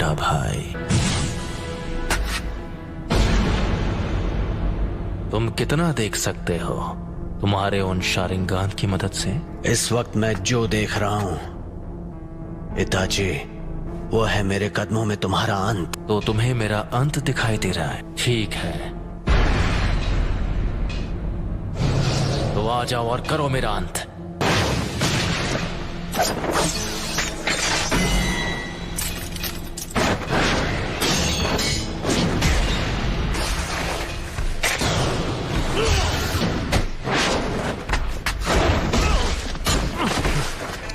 छोटा भाई। तुम कितना देख सकते हो तुम्हारे उन शारिंगान की मदद से? इस वक्त मैं जो देख रहा हूं इताची, वो है मेरे कदमों में तुम्हारा अंत। तो तुम्हें मेरा अंत दिखाई दे रहा है? ठीक है, तो आ जाओ और करो मेरा अंत।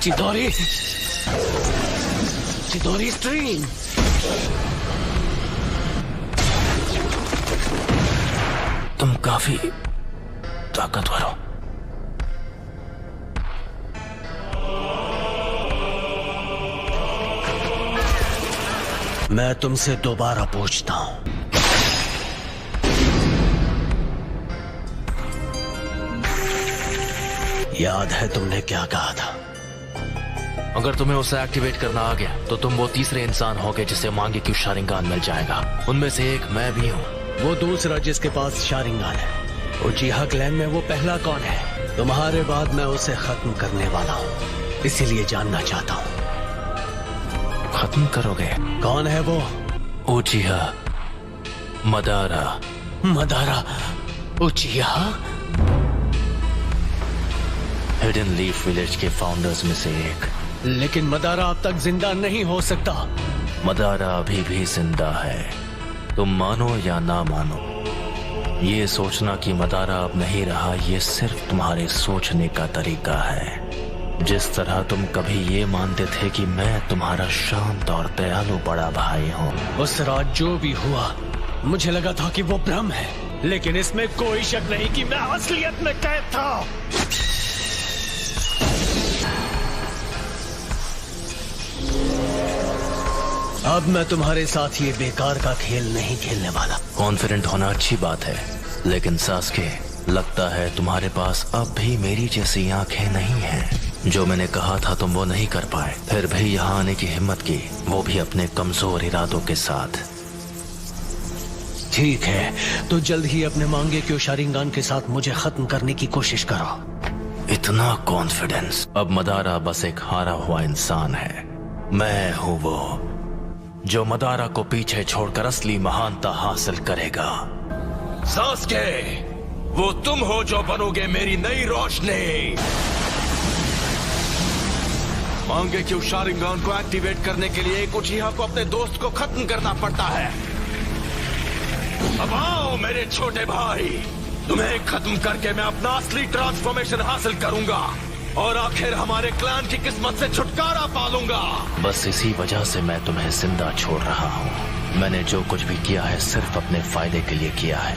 चिदोरी, चिदोरी स्ट्रीम। तुम काफी ताकतवर हो। मैं तुमसे दोबारा पूछता हूं, याद है तुमने क्या कहा था? अगर तुम्हें उसे एक्टिवेट करना आ गया तो तुम वो तीसरे इंसान होगे जिसे मांगे कि शारिंगान मिल जाएगा। उनमें से एक मैं भी हूँ। वो दूसरा जिसके पास शारिंगान है, उचिहा क्लैन में वो पहला कौन है? तुम्हारे बाद मैं उसे खत्म करने वाला हूँ, इसीलिए जानना चाहता हूँ। खत्म करोगे? कौन है वो? उचिहा Madara. Madara उचिहा? Hidden leaf village के फाउंडर्स में से एक। लेकिन मदारा अब तक जिंदा नहीं हो सकता। मदारा अभी भी जिंदा है, तुम मानो या ना मानो। ये सोचना कि मदारा अब नहीं रहा, ये सिर्फ तुम्हारे सोचने का तरीका है। जिस तरह तुम कभी ये मानते थे कि मैं तुम्हारा शांत और दयालु बड़ा भाई हूँ। उस रात जो भी हुआ, मुझे लगा था कि वो भ्रम है, लेकिन इसमें कोई शक नहीं कि मैं असलियत में कैद था। अब मैं तुम्हारे साथ ये बेकार का खेल नहीं खेलने वाला। कॉन्फिडेंट होना अच्छी बात है, लेकिन सास्के, लगता है तुम्हारे पास अब भी मेरी जैसी आंखें नहीं हैं। जो मैंने कहा था तुम वो नहीं कर पाए, फिर भी यहाँ आने की हिम्मत की, वो भी अपने कमजोर इरादों के साथ। ठीक है, तो जल्द ही अपने मांगे क्यों शारिंगान के साथ मुझे खत्म करने की कोशिश करो। इतना कॉन्फिडेंस? अब मदारा बस एक हारा हुआ इंसान है। मैं हूँ वो जो मदारा को पीछे छोड़कर असली महानता हासिल करेगा। सास्के, वो तुम हो जो बनोगे मेरी नई रोशनी। मांगे क्यों शारिंगान को एक्टिवेट करने के लिए एक उचिहा को अपने दोस्त को खत्म करना पड़ता है। अब आओ मेरे छोटे भाई, तुम्हें खत्म करके मैं अपना असली ट्रांसफॉर्मेशन हासिल करूंगा और आखिर हमारे क्लैन की किस्मत से छुटकारा पालूंगा। बस इसी वजह से मैं तुम्हें जिंदा छोड़ रहा हूँ। मैंने जो कुछ भी किया है सिर्फ अपने फायदे के लिए किया है।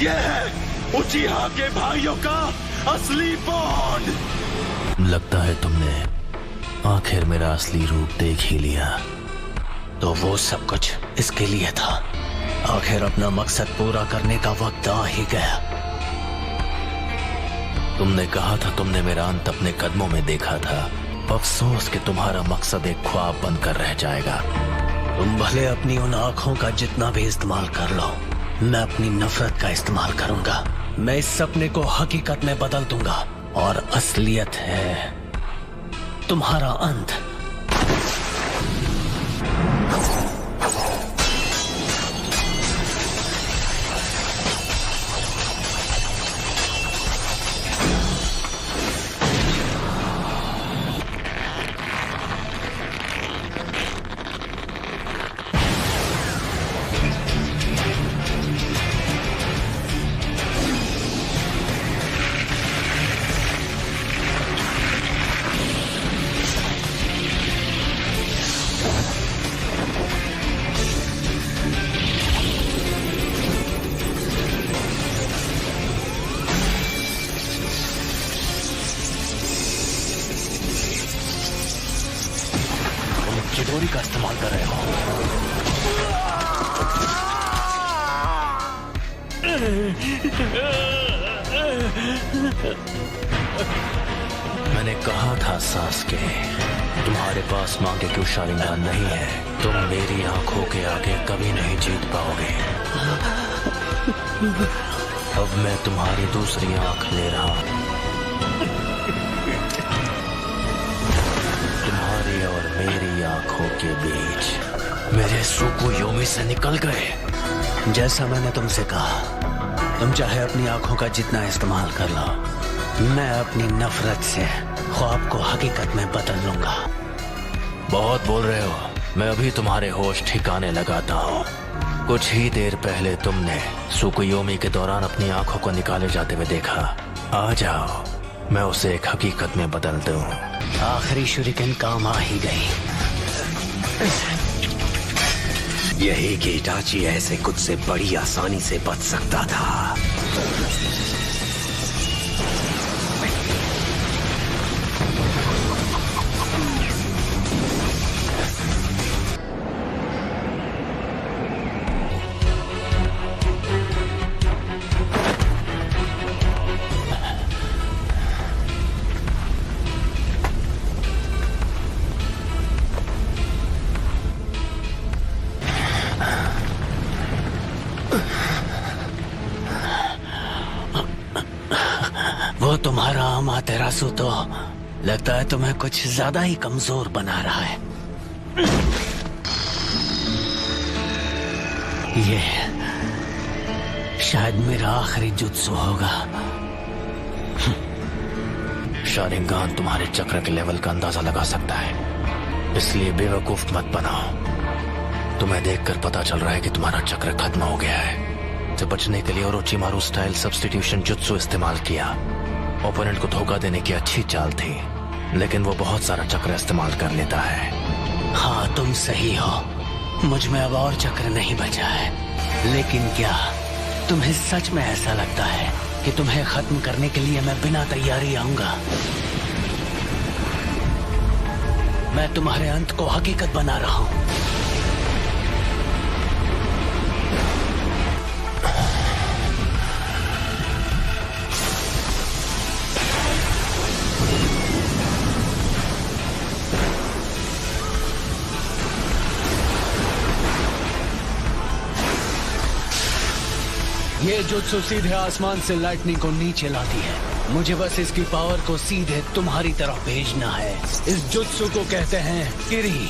यह है उचिहा के भाइयों का असली बॉन्ड। लगता है तुमने आखिर मेरा असली रूप देख ही लिया। तो वो सब कुछ इसके लिए था। आखिर अपना मकसद पूरा करने का वक्त आ ही गया। तुमने कहा था तुमने मेरा अंत अपने कदमों में देखा था। अफसोस कि तुम्हारा मकसद एक ख्वाब बनकर रह जाएगा। तुम भले अपनी उन आंखों का जितना भी इस्तेमाल कर लो, मैं अपनी नफरत का इस्तेमाल करूंगा। मैं इस सपने को हकीकत में बदल दूंगा और असलियत है तुम्हारा अंत। चिदोरी का इस्तेमाल कर रहे हो। मैंने कहा था सास्के, तुम्हारे पास मांगे क्यों शारिंगान नहीं है। तुम मेरी आंखों के आगे कभी नहीं जीत पाओगे। अब मैं तुम्हारी दूसरी आंख ले रहा हूं। तुम्हारी और मेरी आंखों के बीच मेरे सुकुयोमी से निकल गए। जैसा मैंने तुमसे कहा, तुम चाहे अपनी आंखों का जितना इस्तेमाल कर लो, मैं अपनी नफरत से ख्वाब को हकीकत में बदल लूंगा। बहुत बोल रहे हो। मैं अभी तुम्हारे होश ठिकाने लगाता हूँ। कुछ ही देर पहले तुमने सुकुयोमी के दौरान अपनी आंखों को निकाले जाते हुए देखा। आ जाओ, मैं उसे एक हकीकत में बदल दूं। आखिरी शुरिकेन काम आ ही गई। यही कि इटाची ऐसे कुछ से बड़ी आसानी से बच सकता था। वो तुम्हारा अमातेरासु तो लगता है तुम्हें कुछ ज्यादा ही कमजोर बना रहा है। ये शायद मेरा आखिरी जुत्सु होगा। शारिंगान तुम्हारे चक्र के लेवल का अंदाजा लगा सकता है, इसलिए बेवकूफ मत बनाओ। तुम्हें देखकर पता चल रहा है कि तुम्हारा चक्र खत्म हो गया है। से बचने के लिए ओरोचिमारू स्टाइल सब्स्टिट्यूशन जुत्सु इस्तेमाल किया। ओपोनेंट को धोखा देने की अच्छी चाल थी, लेकिन वो बहुत सारा चक्र इस्तेमाल कर लेता है। हाँ, तुम सही हो। मुझ में अब और चक्र नहीं बचा है। लेकिन क्या तुम्हें सच में ऐसा लगता है कि तुम्हें खत्म करने के लिए मैं बिना तैयारी आऊंगा? मैं तुम्हारे अंत को हकीकत बना रहा हूं। ये जुत्सु सीधे आसमान से लाइटनिंग को नीचे लाती है। मुझे बस इसकी पावर को सीधे तुम्हारी तरफ भेजना है। इस जुत्सु को कहते हैं किरी।